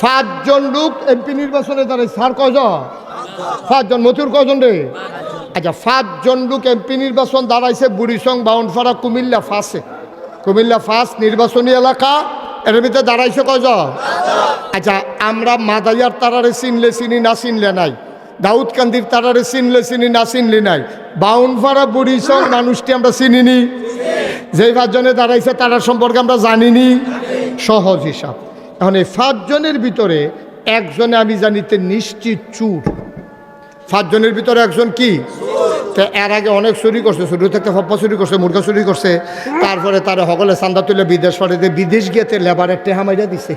5 জন লোক এমপি নির্বাচনে দাঁড়ায়। স্যার কয়জন? 5 জন। মতিউর কয়জন রে? আচ্ছা, 5 জন লোক এমপি নির্বাচন দাঁড়াইছে বুড়িচং, বাউনপাড়া, কুমিল্লা 5-এ। কুমিল্লা 5 নির্বাচনী এলাকা, এর ভিতরে দাঁড়াইছে কয়জন? আচ্ছা, আমরা মাদাইয়ার তারারে চিনলে চিনি, না চিনলে নাই। দাউদকান্দির তারারে চিনলে চিনি, না চিনলে নাই। বাউনপাড়া, বুড়িচং মানুষটি আমরা চিনিনি। যেই 5 জনে দাঁড়াইছে তারা সম্পর্কে আমরা জানিনি। সহজ হিসাব। এখন এই 5 জনের ভিতরে একজনে আমি জানিতে নিশ্চিত চুর। 5 জনের ভিতরে একজন কি? তো এর আগে অনেক চুরি করছে, শুরু থেকে ফপ্পা চুরি করছে, মুরগা চুরি করছে, তারপরে তারা সকলে চান্দা তুলে বিদেশ পাঠাতে, বিদেশ গিয়েতে লেবারের টেহা মাইরা দিছে।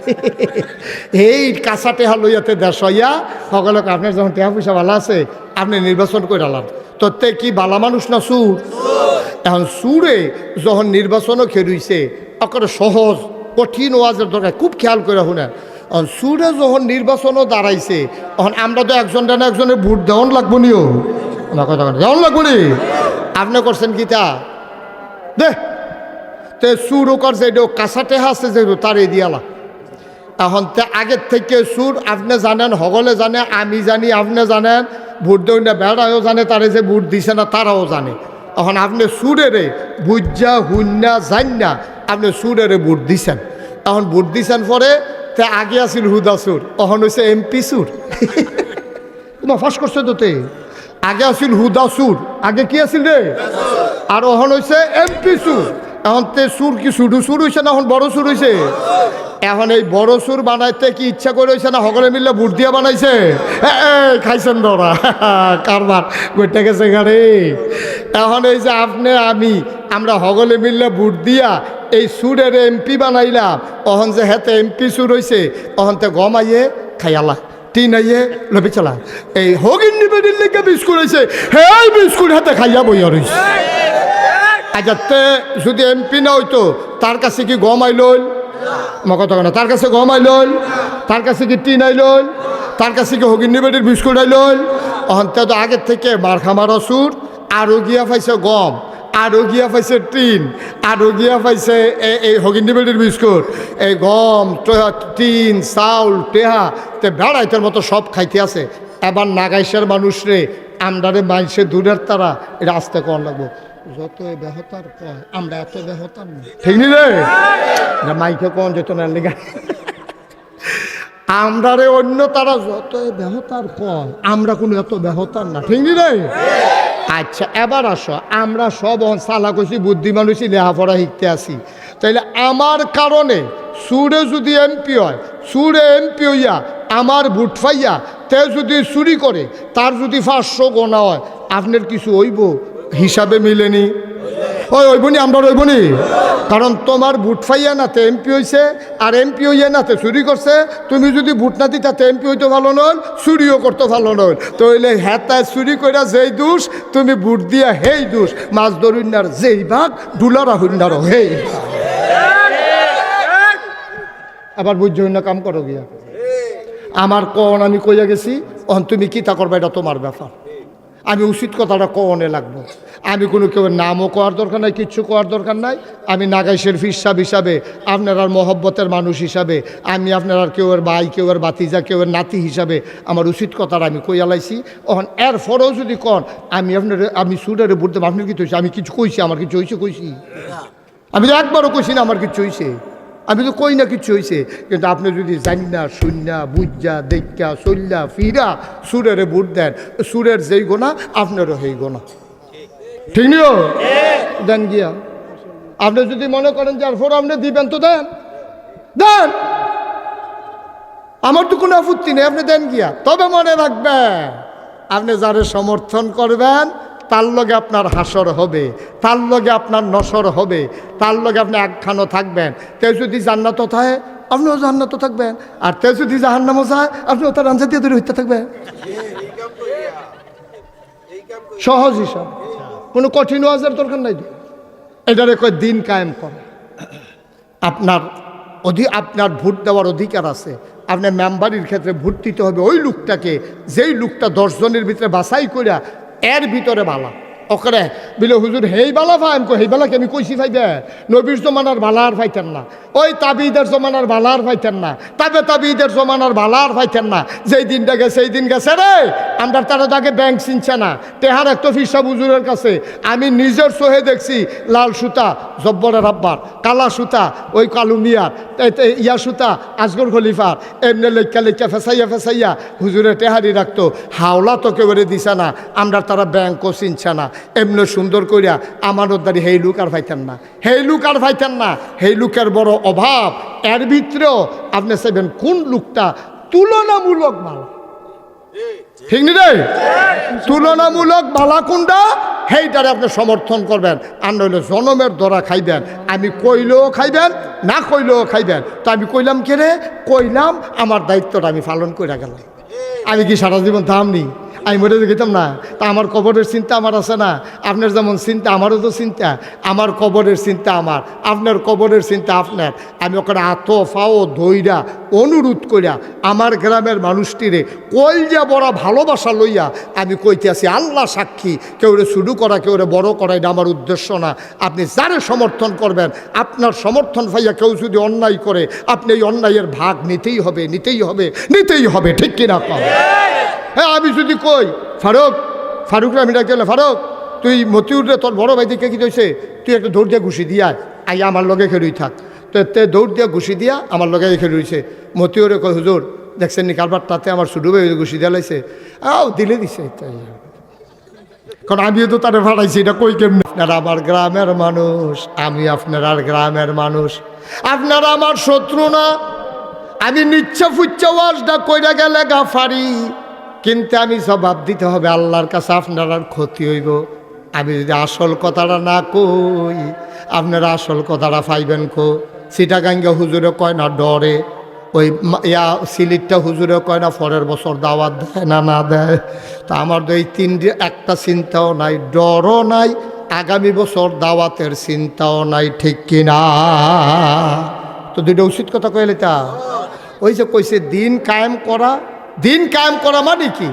এই কাঁচা টেহা লইয়াতে দেশ হইয়া সকলকে আপনার যখন টেহা পয়সা ভালো আছে আপনি নির্বাচন করে আলান। তো তে কি বালা মানুষ না সুর? এখন সুরে যখন নির্বাচনও খেরুইছে ওকে সহজ কঠিন ওয়াজের দরকার, খুব খেয়াল করে শুনেন। সুরে যখন নির্বাচনও দাঁড়াইছে তখন আমরা তো একজন না একজনের ভোট দেওয়ান লাগবো নিও, দেওয়ান লাগবো নি। আপনি করছেন কি তা দে তে সুরও করছে, এটা কাঁচা টেহা আছে যে তার এই দিয়ালা। এখন তে আগের থেকে সুর আপনি জানেন, হগলে জানে, আমি জানি, আপনি জানেন, ভোট দেয় না বেড়ায়ও জানে, তারে যে ভোট দিছে না তারাও জানে। এখন আপনি সুরেরে বুঝা হুন্না জান না আপনি সুরেরে ভোট দিছেন। এখন ভোট দিছেন পরে তে আগে আছিল হুদা সুর, এখন হয়েছে এমপি সুর। তোমার ফাঁস করছে তো তে আগে আছিল হুদা সুর, আগে কি আছিল রে, আর এখন হয়েছে এমপি সুর। এখন তে সুর কি শুধু সুর হয়েছে না এখন বড় সুর হয়েছে? এখন এই বড় সুর বানাইতে কি ইচ্ছা করে হয়েছে না সকলে মিললে ভোট দিয়া বানাইছে? খাইছেন ধরা কারবার গোটা গেছে গাড়ি। এখন এই যে আপনি আমি আমরা সকলে মিললে ভোট দিয়া এই সুরের এমপি বানাইলাম, অহন যে হেতে এমপি সুর হয়েছে অহন তে গমাইয়ে খাইয়ালা টিন আইয়ে লবি চালা এই হগিন নিবেদির লেগে বিস্কুট হয়েছে, হ্যাঁ বিস্কুট হাতে খাইয়া বইয়া রয়েছে। আচ্ছা, তে যদি এমপি না হইতো তার কাছে কি গম আইলইল? কথা না, তার কাছে গম আইলইল, তার কাছে কি টিন আইলইল, তার কাছে কি হগিন নিবেদির বিস্কুট আইলইল? অন্তে তো আগের থেকে মার খামার সুর, আরও গিয়া পাইছে গম, আরও গিয়া পাইছে টিন, আরও গিয়া পাইছে এই হগিন নিবেদির বিস্কুট, এই গম টিন চাউল টেহা তে বেড়াইতের মতো সব খাইতে আছে। এবার নাগাইশের মানুষ রে আমরারে মাইসে দূরের তারা এটা আস্তে কর লাগবো। যত বেহতার কয় আমরা এত বেহতার না, ঠিক নি রে? মাইকে কন যেত না লেগা আমরা রে অন্য তারা যত বেহতার কয় আমরা কোনো এত বেহতার না, ঠিক নি রে? আচ্ছা, এবার আসো, আমরা সব সালা কইছি, বুদ্ধিমান হইছি, লেহাপড়া শিখতে আসি, তাইলে আমার কারণে সুরে যদি এমপি হয়, সুরে এমপি হইয়া আমার ভোট পাইয়া তে যদি চুরি করে তার যদি 500 গোনা হয় আপনার কিছু হইব? হিসাবে মিলেনি। ওই ওইবনি আমরা ওইবনি, কারণ তোমার ভোট পাইয়া নাতে এমপি হয়েছে আর এমপি হইয়া নাতে চুরি করছে। তুমি যদি ভোট না দিতে এমপি হইতে ভালো নয়, চুরিও করতে ভালো নয়, তাহলে হেতায় চুরি কইরা যেই দোষ, তুমি ভোট দিয়া হেই দোষ। মাছ ধরুনার যেই ভাগ, ডুলারা হইনার হেই। আবার বুঝছো না কাম করো গিয়া আমার কন আমি কইয়া গেছি, অন তুমি কি তা করবা এটা তোমার ব্যাপার। আমি উচিত কথাটা কনে লাগবো। আমি কোনো কেউ নামও কোয়ার দরকার নাই, কিচ্ছু কোয়ার দরকার নাই। আমি নাগাইশের ফিসাব হিসাবে, আপনার মহব্বতের মানুষ হিসাবে, আমি আপনার কেউয়ের ভাই, কেউয়ের বাতিজা, কেউয়ের নাতি হিসাবে আমার উচিত কথাটা আমি কইয়া লাইছি। অহন এর ফরেও যদি কন আমি আপনার আমি সুরের ভোট দেব, আপনার কিছু হয়েছে? আমি কিছু কইছি? আমার কিছু হয়েছে? কইছি? আমি তো একবারও কইছি না আমার কিছু হয়েছে, আমি তো কই না কিছু হয়েছে। কিন্তু আপনি যদি জানি না শুননা বুঝা দেখা চল্লা ফিরা সুরের ভোট দেন, সুরের যেই গোনা আপনারও সেই গোনা, ঠিক নিও দেন গিয়া। আপনি যদি মনে করেন যে আর আপনি দিবেন তো দেন, দেন, আমার তো কোনো আপত্তি নেই, আপনি দেন গিয়া। তবে মনে রাখবেন আপনি যারে সমর্থন করবেন তার লগে আপনার হাসর হবে, তার লগে আপনার নসর হবে, তার লগে আপনি একখানো থাকবেন। তেও যদি জান্নাত থাকে আপনিও জান্নাত থাকবেন, আর তেও যদি জাহান্নামও চায় আপনিও তার আনসার দিয়ে ধরে হইতে থাকবেন। সহজ হিসাব, কোনো কঠিন ওয়াজের দরকার নাই। এটারে কয় দিন কায়েম করে। আপনার ভোট দেওয়ার অধিকার আছে। আপনার মেম্বারির ক্ষেত্রে ভোট দিতে হবে ওই লোকটাকে, যেই লোকটা 10 জনের ভিতরে বাছাই করিয়া এর ভিতরে বালা। ওকরে বিলে হুজুর হেই বালা ফাইম কো হেই বালাকে আমি কইছি ফাইবে নবীর জমানার বালার ফাইতেন না, ওই তাবিদের জমানার বালার ফাইতেন না, তাবিদের জমানার বালার ফাইতেন না। যেই দিনটা গেছে সেই দিন গেছে রে। আমরা তারা তাকে ব্যাংক চিনছে না, তেহার একটা ফিসা হুজুরের কাছে আমি নিজের চোহে দেখছি লাল সুতা জব্বরের আব্বার, কালা সুতা ওই কালু মিয়ার, ইয়া সুতা আজগর খলিফার, এমনি লেখা ফেসাইয়া হুজুরে টেহারি রাখতো। হাওলা তো কেউ দিছে না, আমরা তারা ব্যাংকও চিনছে না। এমনি সুন্দর করিয়া আমানতদারি হেই লুক আর ফাইতেন না, হেই লুক আর ফাইতেন না। হেই লুকের বড় অভাব। এর ভিতরেও আপনি চাইবেন কোন লুকটা তুলনামূলক ভালো, ঠিক নি রে? তুলনামূলক ভালা কোনটা সেইটারে আপনি সমর্থন করবেন। আর নইলে জনমের দরা খাইবেন, আমি কইলেও খাইবেন না কইলেও খাইবেন। তো আমি কইলাম কে রে? কইলাম, আমার দায়িত্বটা আমি পালন করে গেলাম। আমি কি সারা জীবন থামনি? আমি মরে যেতাম না? তা আমার কবরের চিন্তা আমার আছে না? আপনার যেমন চিন্তা আমারও তো চিন্তা, আমার কবরের চিন্তা আমার, আপনার কবরের চিন্তা আপনার। আমি ওখানে আতো ফাও ধইরা অনুরোধ করিয়া আমার গ্রামের মানুষটিরে কলজা বড় ভালোবাসা লইয়া আমি কইতে আছি, আল্লাহ সাক্ষী, কেউরে শুরু করা কেউরে বড় করা এটা আমার উদ্দেশ্য না। আপনি যারে সমর্থন করবেন, আপনার সমর্থন পাইয়া কেউ যদি অন্যায় করে, আপনি এই অন্যায়ের ভাগ নিতেই হবে, নিতেই হবে, নিতেই হবে, ঠিক কিনা কম? হ্যাঁ, আমি যদি কই ফারুক আমি ডাকি, ফারুক তুই মতিউরে তোর বড় ভাই দিকে কি হয়েছে, তুই একটা দৌড় দিয়ে ঘুষি দিয়া আই আমার লগে খেলুই থাক। তো তে দৌড় দিয়ে ঘুষি দিয়া আমার লগে খেলুইছে। মতিউরে কয়, হুজুর দেখছেন নি কারবার তাতে আমার শুরু ভাই ঘুষি দিয়া লাইছে। দিলে দিছে, কারণ আমিও তো তারে ভাড়াইছি, এটা কই কেমনি? আপনারা আমার গ্রামের মানুষ, আমি আপনার আর গ্রামের মানুষ। আপনারা আমার শত্রু না। আমি নিচ্ছা ফুচ্ছা ওয়াজটা কইরা গেলে গাফারি, কিন্তু আমি জবাব দিতে হবে আল্লাহর কাছে। আপনার আর ক্ষতি হইব। আমি যদি আসল কথাটা না কই, আপনারা আসল কথাটা পাইবেন কো? চিটাগাঙ্গা হুজুরে কয় না ডরে, ওই সিলিটটা হুজুরে কয় না পরের বছর দাওয়াত দেয় না দেয়। তা আমার তো এই একটা চিন্তাও নাই, ডরও নাই, আগামী বছর দাওয়াতের চিন্তাও নাই, ঠিক কিনা? তো দুইটা উচিত কথা কইলে তা ওই যে কইছে দিন কায়েম করা। দিন কায়েম করা মানে কি?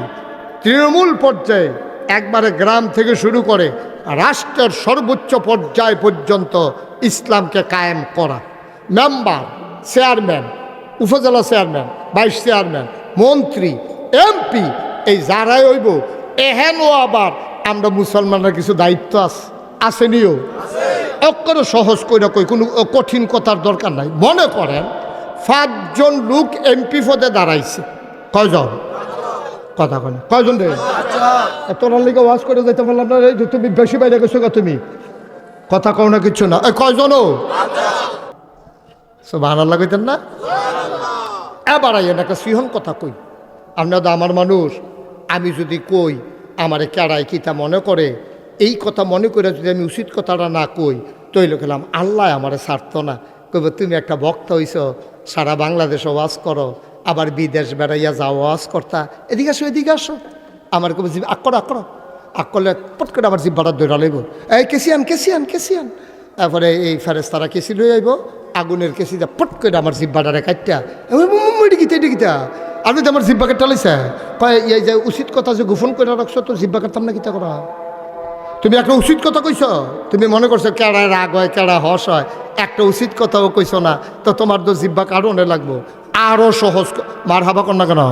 তৃণমূল পর্যায়ে একবারে গ্রাম থেকে শুরু করে রাষ্ট্রের সর্বোচ্চ পর্যায় পর্যন্ত ইসলামকে কায়েম করা। মেম্বার, চেয়ারম্যান, উপজেলা চেয়ারম্যান, ভাইস চেয়ারম্যান, মন্ত্রী, এমপি, এই যারাই হইব, এহেনও আবার আমরা মুসলমানরা কিছু দায়িত্ব আসেনিও। অক্ষরে সহজ কইরা কই, কোনো কঠিন কথার দরকার নাই। মনে করেন 5 জন লোক এমপি পদে দাঁড়াইছে। কয়জন? কথা কন কয়জন রে? তোরার লিগে ওয়াজ করে যাইতে পারলাম না রে। তুমি বেশি বাইরে গেছো গা, তুমি কথা কও না, কিচ্ছু না। কয়জনও সুবহানাল্লাহ কইতেন না? এবার আইয়েন একটা সিহন কথা কই। আপনার তো আমার মানুষ, আমি যদি কই আমারে কেড়াই কিতা মনে করে, এই কথা মনে করে যদি আমি উচিত কথাটা না কই, তৈল খেলাম আল্লাহ আমারে ছাড়ত না। কইব তুমি একটা বক্তা হইছ, সারা বাংলাদেশে ওয়াজ করো, আবার বিদেশ বেড়াইয়া যাও ওয়াজ করতা, এদিকে আসো এদিকে আসো। আমার কবে আক করলে পট করে আমার জিব্বাটা দৌড়া লইব, এই কেসিয়ান। তারপরে এই ফেরেস্তারা কেসি লই আইব, আগুনের কেসি যা পট করে আমার জিব্বাটারে কাটটা এডিকিতা আপনি তো আমার জিব্বা কাটটা লাইছে। কয় এই যে উচিত কথা যে গোপন করে রাখছো, তো জিব্বা কাটতাম না কিতা করা? তুমি একটা উচিত কথা কইছ, তুমি মনে করছো কেড়ায় রাগ হয়, কেড়া হস হয়, একটা উচিত কথাও কইছো না, তো তোমার তো জিব্বা কারণে লাগবো। আরো সহজ মার হাবা কর না কেন?